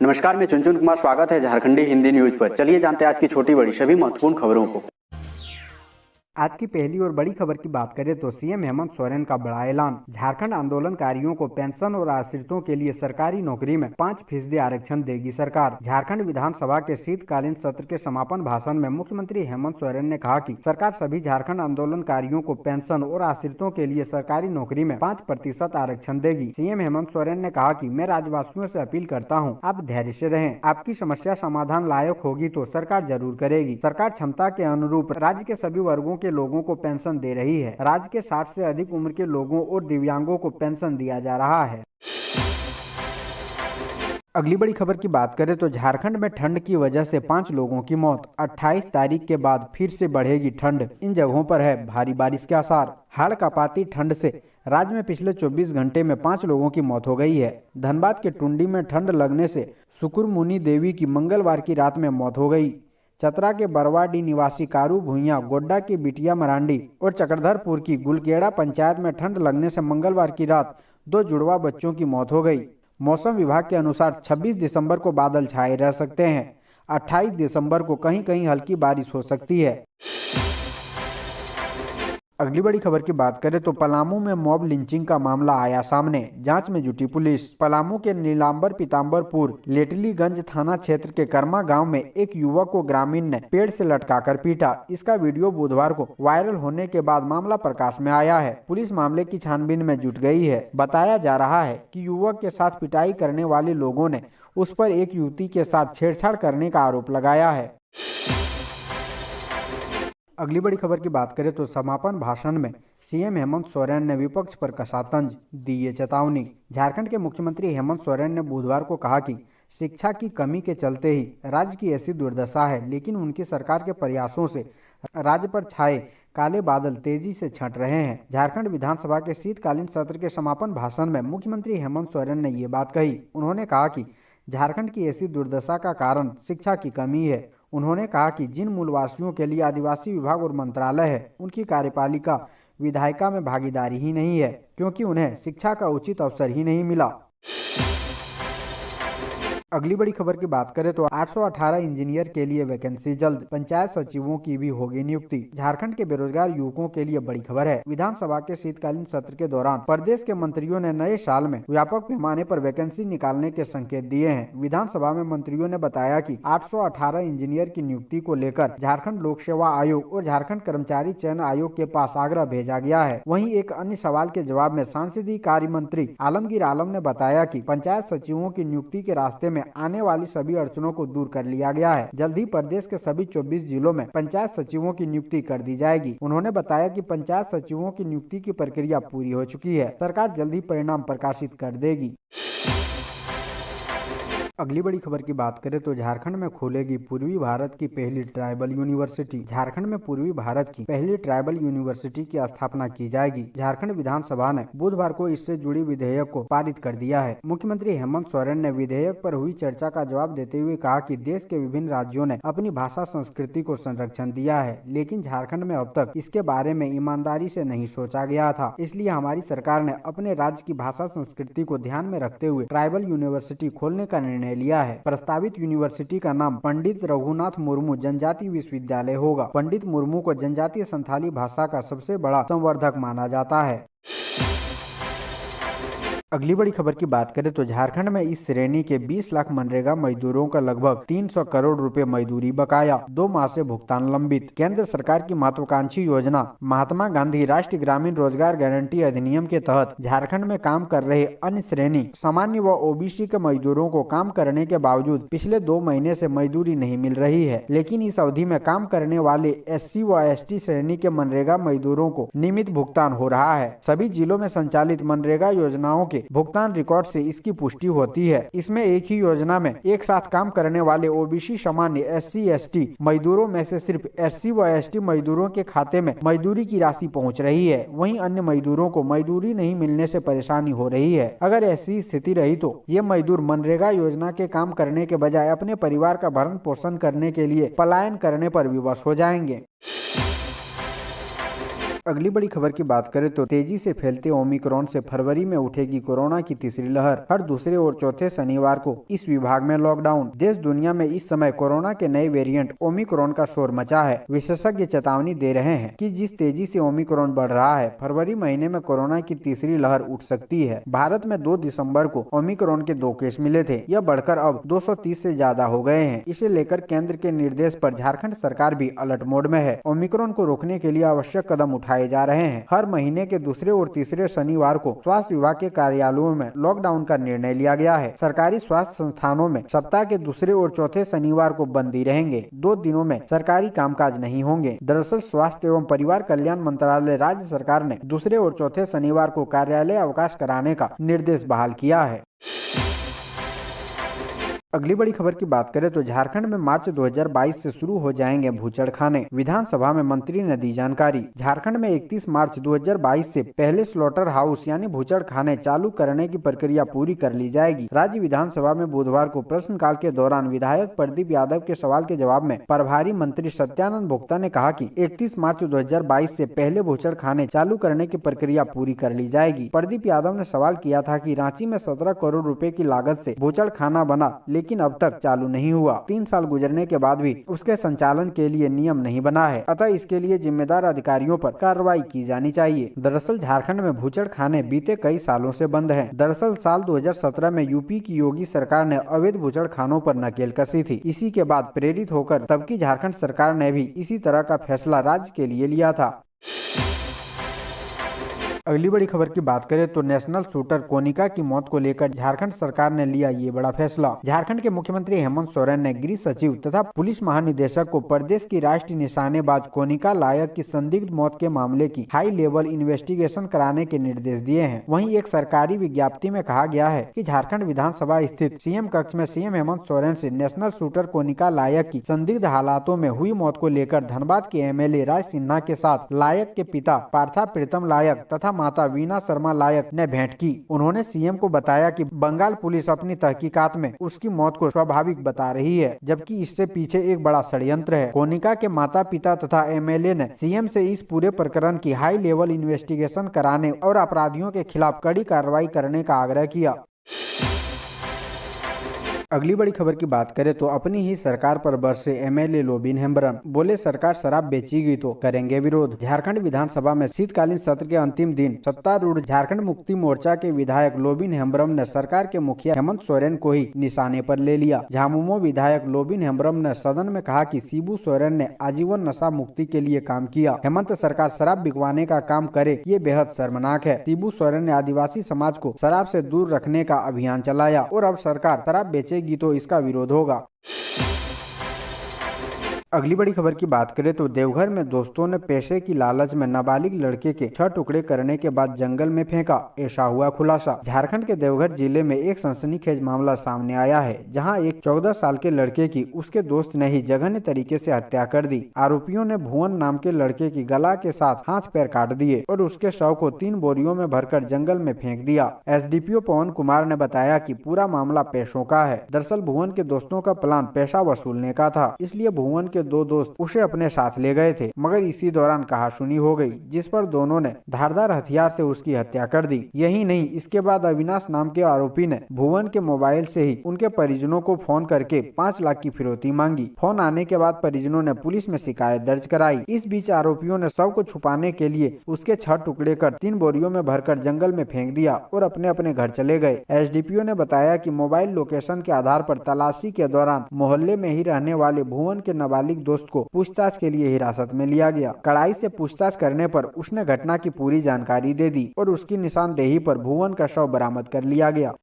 नमस्कार, मैं चुनचुन कुमार। स्वागत है झारखंडी हिंदी न्यूज पर। चलिए जानते हैं आज की छोटी बड़ी सभी महत्वपूर्ण खबरों को। आज की पहली और बड़ी खबर की बात करें तो सीएम हेमंत सोरेन का बड़ा ऐलान। झारखंड आंदोलनकारियों को पेंशन और आश्रितों के लिए सरकारी नौकरी में 5% आरक्षण देगी सरकार। झारखंड विधानसभा के शीतकालीन सत्र के समापन भाषण में मुख्यमंत्री हेमंत सोरेन ने कहा कि सरकार सभी झारखंड आंदोलनकारियों को पेंशन और आश्रितों के लिए सरकारी नौकरी में 5% आरक्षण देगी। सीएम हेमंत सोरेन ने कहा कि मैं राज्यवासियों से अपील करता हूं, आप धैर्य से रहें। आपकी समस्या समाधान लायक होगी तो सरकार जरूर करेगी। सरकार क्षमता के अनुरूप राज्य के सभी वर्गों के लोगों को पेंशन दे रही है। राज्य के 60 से अधिक उम्र के लोगों और दिव्यांगों को पेंशन दिया जा रहा है। अगली बड़ी खबर की बात करें तो झारखंड में ठंड की वजह से 5 लोगों की मौत। 28 तारीख के बाद फिर से बढ़ेगी ठंड। इन जगहों पर है भारी बारिश के आसार। हड़कंपाती ठंड से राज्य में पिछले 24 घंटे में 5 लोगों की मौत हो गई है। धनबाद के टुंडी में ठंड लगने से सुकुरमुनी देवी की मंगलवार की रात में मौत हो गई। चतरा के बरवाडी निवासी कारू भुइया, गोड्डा की बिटिया मरांडी और चक्रधरपुर की गुलकेड़ा पंचायत में ठंड लगने से मंगलवार की रात 2 जुड़वा बच्चों की मौत हो गई। मौसम विभाग के अनुसार 26 दिसंबर को बादल छाए रह सकते हैं। 28 दिसंबर को कहीं कहीं हल्की बारिश हो सकती है। अगली बड़ी खबर की बात करें तो पलामू में मॉब लिंचिंग का मामला आया सामने। जांच में जुटी पुलिस। पलामू के नीलांबर पीताम्बरपुर लेटलीगंज थाना क्षेत्र के कर्मा गांव में एक युवक को ग्रामीण ने पेड़ से लटकाकर पीटा। इसका वीडियो बुधवार को वायरल होने के बाद मामला प्रकाश में आया है। पुलिस मामले की छानबीन में जुट गई है। बताया जा रहा है कि युवक के साथ पिटाई करने वाले लोगों ने उस पर एक युवती के साथ छेड़छाड़ करने का आरोप लगाया है। अगली बड़ी खबर की बात करें तो समापन भाषण में सीएम हेमंत सोरेन ने विपक्ष पर कसा तंज, दी ये चेतावनी। झारखंड के मुख्यमंत्री हेमंत सोरेन ने बुधवार को कहा कि शिक्षा की कमी के चलते ही राज्य की ऐसी दुर्दशा है, लेकिन उनकी सरकार के प्रयासों से राज्य पर छाए काले बादल तेजी से छंट रहे हैं। झारखंड विधानसभा के शीतकालीन सत्र के समापन भाषण में मुख्यमंत्री हेमंत सोरेन ने ये बात कही। उन्होंने कहा कि झारखंड की ऐसी दुर्दशा का कारण शिक्षा की कमी है। उन्होंने कहा कि जिन मूलवासियों के लिए आदिवासी विभाग और मंत्रालय है, उनकी कार्यपालिका विधायिका में भागीदारी ही नहीं है, क्योंकि उन्हें शिक्षा का उचित अवसर ही नहीं मिला। अगली बड़ी खबर की बात करें तो 818 इंजीनियर के लिए वैकेंसी जल्द। पंचायत सचिवों की भी होगी नियुक्ति। झारखंड के बेरोजगार युवकों के लिए बड़ी खबर है। विधानसभा के शीतकालीन सत्र के दौरान प्रदेश के मंत्रियों ने नए साल में व्यापक पैमाने पर वैकेंसी निकालने के संकेत दिए हैं। विधानसभा में मंत्रियों ने बताया कि 818 इंजीनियर की नियुक्ति को लेकर झारखंड लोक सेवा आयोग और झारखंड कर्मचारी चयन आयोग के पास आग्रह भेजा गया है। वहीं एक अन्य सवाल के जवाब में सांसदीय कार्य मंत्री आलमगीर आलम ने बताया कि पंचायत सचिवों की नियुक्ति के रास्ते में आने वाली सभी अड़चनों को दूर कर लिया गया है। जल्द ही प्रदेश के सभी 24 जिलों में पंचायत सचिवों की नियुक्ति कर दी जाएगी। उन्होंने बताया कि पंचायत सचिवों की नियुक्ति की प्रक्रिया पूरी हो चुकी है। सरकार जल्द ही परिणाम प्रकाशित कर देगी। अगली बड़ी खबर की बात करें तो झारखंड में खुलेगी पूर्वी भारत की पहली ट्राइबल यूनिवर्सिटी। झारखंड में पूर्वी भारत की पहली ट्राइबल यूनिवर्सिटी की स्थापना की जाएगी। झारखंड विधानसभा ने बुधवार को इससे जुड़ी विधेयक को पारित कर दिया है। मुख्यमंत्री हेमंत सोरेन ने विधेयक पर हुई चर्चा का जवाब देते हुए कहा कि देश के विभिन्न राज्यों ने अपनी भाषा संस्कृति को संरक्षण दिया है, लेकिन झारखंड में अब तक इसके बारे में ईमानदारी से नहीं सोचा गया था। इसलिए हमारी सरकार ने अपने राज्य की भाषा संस्कृति को ध्यान में रखते हुए ट्राइबल यूनिवर्सिटी खोलने का निर्णय लिया है। प्रस्तावित यूनिवर्सिटी का नाम पंडित रघुनाथ मुर्मू जनजातीय विश्वविद्यालय होगा। पंडित मुर्मू को जनजातीय संथाली भाषा का सबसे बड़ा संवर्धक माना जाता है। अगली बड़ी खबर की बात करें तो झारखंड में इस श्रेणी के 20 लाख मनरेगा मजदूरों का लगभग 300 करोड़ रुपए मजदूरी बकाया। 2 माह से भुगतान लंबित। केंद्र सरकार की महत्वाकांक्षी योजना महात्मा गांधी राष्ट्रीय ग्रामीण रोजगार गारंटी अधिनियम के तहत झारखंड में काम कर रहे अन्य श्रेणी, सामान्य व ओबीसी के मजदूरों को काम करने के बावजूद पिछले 2 महीने से मजदूरी नहीं मिल रही है। लेकिन इस अवधि में काम करने वाले SC व ST श्रेणी के मनरेगा मजदूरों को नियमित भुगतान हो रहा है। सभी जिलों में संचालित मनरेगा योजनाओं के भुगतान रिकॉर्ड से इसकी पुष्टि होती है। इसमें एक ही योजना में एक साथ काम करने वाले ओबीसी सामान्य SC ST मजदूरों में से सिर्फ SC व ST मजदूरों के खाते में मजदूरी की राशि पहुंच रही है। वहीं अन्य मजदूरों को मजदूरी नहीं मिलने से परेशानी हो रही है। अगर ऐसी स्थिति रही तो ये मजदूर मनरेगा योजना के काम करने के बजाय अपने परिवार का भरण पोषण करने के लिए पलायन करने पर विवश हो जाएंगे। अगली बड़ी खबर की बात करें तो तेजी से फैलते ओमिक्रॉन से फरवरी में उठेगी कोरोना की तीसरी लहर। हर दूसरे और चौथे शनिवार को इस विभाग में लॉकडाउन। देश दुनिया में इस समय कोरोना के नए वेरिएंट ओमिक्रॉन का शोर मचा है। विशेषज्ञ चेतावनी दे रहे हैं कि जिस तेजी से ओमिक्रॉन बढ़ रहा है, फरवरी महीने में कोरोना की तीसरी लहर उठ सकती है। भारत में 2 दिसंबर को ओमिक्रॉन के 2 केस मिले थे। यह बढ़कर अब 230 से ज्यादा हो गए हैं। इसे लेकर केंद्र के निर्देश पर झारखंड सरकार भी अलर्ट मोड में है। ओमिक्रॉन को रोकने के लिए आवश्यक कदम उठाए जा रहे हैं। हर महीने के दूसरे और तीसरे शनिवार को स्वास्थ्य विभाग के कार्यालयों में लॉकडाउन का निर्णय लिया गया है। सरकारी स्वास्थ्य संस्थानों में सप्ताह के दूसरे और चौथे शनिवार को बंदी रहेंगे। 2 दिनों में सरकारी कामकाज नहीं होंगे। दरअसल स्वास्थ्य एवं परिवार कल्याण मंत्रालय राज्य सरकार ने दूसरे और चौथे शनिवार को कार्यालय अवकाश कराने का निर्देश बहाल किया है। अगली बड़ी खबर की बात करें तो झारखंड में मार्च 2022 से शुरू हो जाएंगे भूचड़खाने। विधानसभा में मंत्री ने दी जानकारी। झारखंड में 31 मार्च 2022 से पहले स्लॉटर हाउस यानी भूचड़खाने चालू करने की प्रक्रिया पूरी कर ली जाएगी। राज्य विधानसभा में बुधवार को प्रश्नकाल के दौरान विधायक प्रदीप यादव के सवाल के जवाब में प्रभारी मंत्री सत्यानंद भोक्ता ने कहा कि 31 मार्च 2022 से पहले भूचड़खाने चालू करने की प्रक्रिया पूरी कर ली जाएगी। प्रदीप यादव ने सवाल किया था कि रांची में 17 करोड़ रुपए की लागत से भूचड़खाना बना, लेकिन अब तक चालू नहीं हुआ। 3 साल गुजरने के बाद भी उसके संचालन के लिए नियम नहीं बना है, अतः इसके लिए जिम्मेदार अधिकारियों पर कार्रवाई की जानी चाहिए। दरअसल झारखंड में भूचड़खाने बीते कई सालों से बंद हैं। दरअसल साल 2017 में यूपी की योगी सरकार ने अवैध भूचड़खानों पर नकेल कसी थी। इसी के बाद प्रेरित होकर तब की झारखंड सरकार ने भी इसी तरह का फैसला राज्य के लिए लिया था। अगली बड़ी खबर की बात करें तो नेशनल शूटर कोनिका की मौत को लेकर झारखंड सरकार ने लिया ये बड़ा फैसला। झारखंड के मुख्यमंत्री हेमंत सोरेन ने गृह सचिव तथा पुलिस महानिदेशक को प्रदेश की राष्ट्रीय निशानेबाज कोनिका लायक की संदिग्ध मौत के मामले की हाई लेवल इन्वेस्टिगेशन कराने के निर्देश दिए हैं। वहीं एक सरकारी विज्ञप्ति में कहा गया है कि झारखंड विधानसभा स्थित सीएम कक्ष में सीएम हेमंत सोरेन से नेशनल शूटर कोनिका लायक की संदिग्ध हालातों में हुई मौत को लेकर धनबाद के एमएलए राज सिन्हा के साथ लायक के पिता पार्था प्रीतम लायक तथा माता वीना शर्मा लायक ने भेंट की। उन्होंने सीएम को बताया कि बंगाल पुलिस अपनी तहकीकात में उसकी मौत को स्वाभाविक बता रही है, जबकि इससे पीछे एक बड़ा षड्यंत्र है। कोनिका के माता पिता तथा एमएलए ने सीएम से इस पूरे प्रकरण की हाई लेवल इन्वेस्टिगेशन कराने और अपराधियों के खिलाफ कड़ी कार्रवाई करने का आग्रह किया। अगली बड़ी खबर की बात करें तो अपनी ही सरकार पर बरसे एमएलए लोबिन हेम्ब्रम। बोले सरकार शराब बेचेगी तो करेंगे विरोध। झारखंड विधानसभा में शीतकालीन सत्र के अंतिम दिन सत्तारूढ़ झारखंड मुक्ति मोर्चा के विधायक लोबिन हेम्ब्रम ने सरकार के मुखिया हेमंत सोरेन को ही निशाने पर ले लिया। झामुमो विधायक लोबिन हेम्ब्रम ने सदन में कहा कि शिबू सोरेन ने आजीवन नशा मुक्ति के लिए काम किया। हेमंत सरकार शराब बिकवाने का काम करे, ये बेहद शर्मनाक है। शिबू सोरेन ने आदिवासी समाज को शराब से दूर रखने का अभियान चलाया और अब सरकार शराब बेचेगी तो इसका विरोध होगा। अगली बड़ी खबर की बात करें तो देवघर में दोस्तों ने पैसे की लालच में नाबालिग लड़के के 6 टुकड़े करने के बाद जंगल में फेंका, ऐसा हुआ खुलासा। झारखंड के देवघर जिले में एक सनसनीखेज मामला सामने आया है, जहां एक 14 साल के लड़के की उसके दोस्त ने ही जघन्य तरीके से हत्या कर दी। आरोपियों ने भुवन नाम के लड़के की गला के साथ हाथ पैर काट दिए और उसके शव को 3 बोरियों में भरकर जंगल में फेंक दिया। एसडीपीओ पवन कुमार ने बताया कि पूरा मामला पैसों का है। दरअसल भुवन के दोस्तों का प्लान पैसा वसूलने का था, इसलिए भुवन के 2 दोस्त उसे अपने साथ ले गए थे, मगर इसी दौरान कहासुनी हो गई, जिस पर दोनों ने धारदार हथियार से उसकी हत्या कर दी। यही नहीं, इसके बाद अविनाश नाम के आरोपी ने भुवन के मोबाइल से ही उनके परिजनों को फोन करके 5 लाख की फिरौती मांगी। फोन आने के बाद परिजनों ने पुलिस में शिकायत दर्ज कराई। इस बीच आरोपियों ने शव को छुपाने के लिए उसके 6 टुकड़े कर 3 बोरियों में भरकर जंगल में फेंक दिया और अपने अपने घर चले गए। एसडीपीओ ने बताया कि मोबाइल लोकेशन के आधार पर तलाशी के दौरान मोहल्ले में ही रहने वाले भुवन के नाबालिग दोस्त को पूछताछ के लिए हिरासत में लिया गया। कड़ाई से पूछताछ करने पर उसने घटना की पूरी जानकारी दे दी और उसकी निशानदेही पर भुवन का शव बरामद कर लिया गया।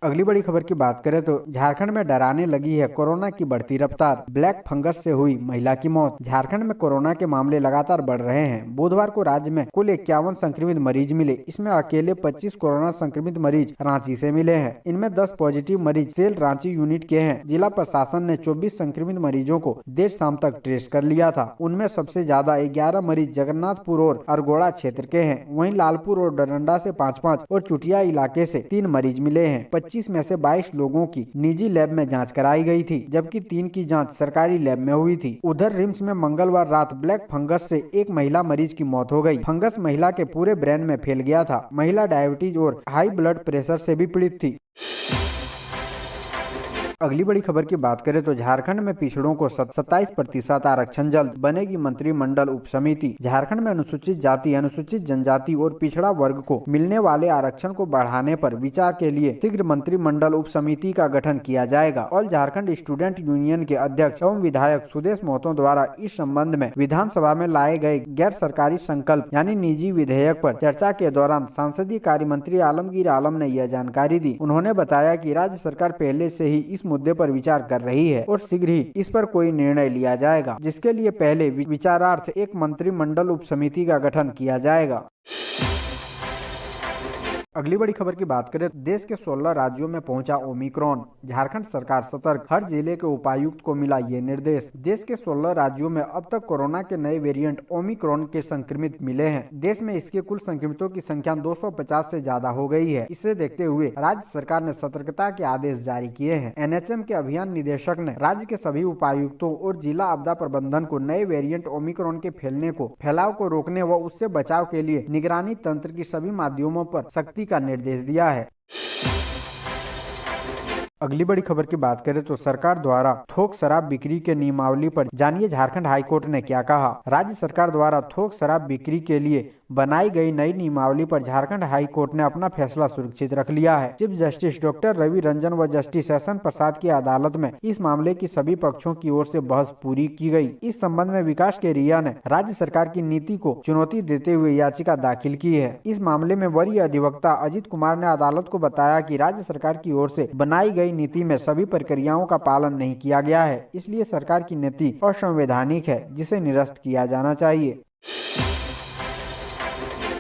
अगली बड़ी खबर की बात करें तो झारखंड में डराने लगी है कोरोना की बढ़ती रफ्तार। ब्लैक फंगस से हुई महिला की मौत। झारखंड में कोरोना के मामले लगातार बढ़ रहे हैं। बुधवार को राज्य में कुल 51 संक्रमित मरीज मिले। इसमें अकेले 25 कोरोना संक्रमित मरीज रांची से मिले हैं। इनमें 10 पॉजिटिव मरीज सेल रांची यूनिट के हैं। जिला प्रशासन ने 24 संक्रमित मरीजों को देर शाम तक ट्रेस कर लिया था। उनमें सबसे ज्यादा 11 मरीज जगन्नाथपुर और अरगोड़ा क्षेत्र के हैं। वहीं लालपुर और डरंडा से 5-5 और चुटिया इलाके से 3 मरीज मिले हैं। 25 में से 22 लोगों की निजी लैब में जांच कराई गई थी, जबकि 3 की जांच सरकारी लैब में हुई थी। उधर रिम्स में मंगलवार रात ब्लैक फंगस से एक महिला मरीज की मौत हो गई। फंगस महिला के पूरे ब्रेन में फैल गया था। महिला डायबिटीज और हाई ब्लड प्रेशर से भी पीड़ित थी। अगली बड़ी खबर की बात करें तो झारखंड में पिछड़ों को 27% आरक्षण जल्द, बनेगी मंत्रिमंडल उप समिति। झारखंड में अनुसूचित जाति, अनुसूचित जनजाति और पिछड़ा वर्ग को मिलने वाले आरक्षण को बढ़ाने पर विचार के लिए शीघ्र मंत्रिमंडल उप समिति का गठन किया जाएगा। और झारखंड स्टूडेंट यूनियन के अध्यक्ष एवं विधायक सुदेश महतो द्वारा इस संबंध में विधानसभा में लाए गए गैर सरकारी संकल्प यानी निजी विधेयक पर चर्चा के दौरान संसदीय कार्य मंत्री आलमगीर आलम ने यह जानकारी दी। उन्होंने बताया कि राज्य सरकार पहले से ही इस मुद्दे पर विचार कर रही है और शीघ्र ही इस पर कोई निर्णय लिया जाएगा, जिसके लिए पहले विचारार्थ एक मंत्रिमंडल उप समिति का गठन किया जाएगा। अगली बड़ी खबर की बात करें तो देश के 16 राज्यों में पहुंचा ओमिक्रॉन। झारखंड सरकार सतर्क, हर जिले के उपायुक्त को मिला ये निर्देश। देश के 16 राज्यों में अब तक कोरोना के नए वेरिएंट ओमिक्रॉन के संक्रमित मिले हैं। देश में इसके कुल संक्रमितों की संख्या 250 से ज्यादा हो गई है। इसे देखते हुए राज्य सरकार ने सतर्कता के आदेश जारी किए हैं। NHM के अभियान निदेशक ने राज्य के सभी उपायुक्तों और जिला आपदा प्रबंधन को नए वेरिएंट ओमिक्रॉन के फैलाव को रोकने व उससे बचाव के लिए निगरानी तंत्र की सभी माध्यमों पर सख्ती का निर्देश दिया है। अगली बड़ी खबर की बात करें तो सरकार द्वारा थोक शराब बिक्री के नियमावली पर जानिए झारखंड हाईकोर्ट ने क्या कहा। राज्य सरकार द्वारा थोक शराब बिक्री के लिए बनाई गई नई नियमावली पर झारखंड हाई कोर्ट ने अपना फैसला सुरक्षित रख लिया है। Chief justice doctor Ravi Ranjan व जस्टिस एहसन प्रसाद की अदालत में इस मामले की सभी पक्षों की ओर से बहस पूरी की गई। इस संबंध में विकास केरिया ने राज्य सरकार की नीति को चुनौती देते हुए याचिका दाखिल की है। इस मामले में वरीय अधिवक्ता अजित कुमार ने अदालत को बताया कि राज्य सरकार की ओर से बनाई गई नीति में सभी प्रक्रियाओं का पालन नहीं किया गया है, इसलिए सरकार की नीति असंवैधानिक है, जिसे निरस्त किया जाना चाहिए।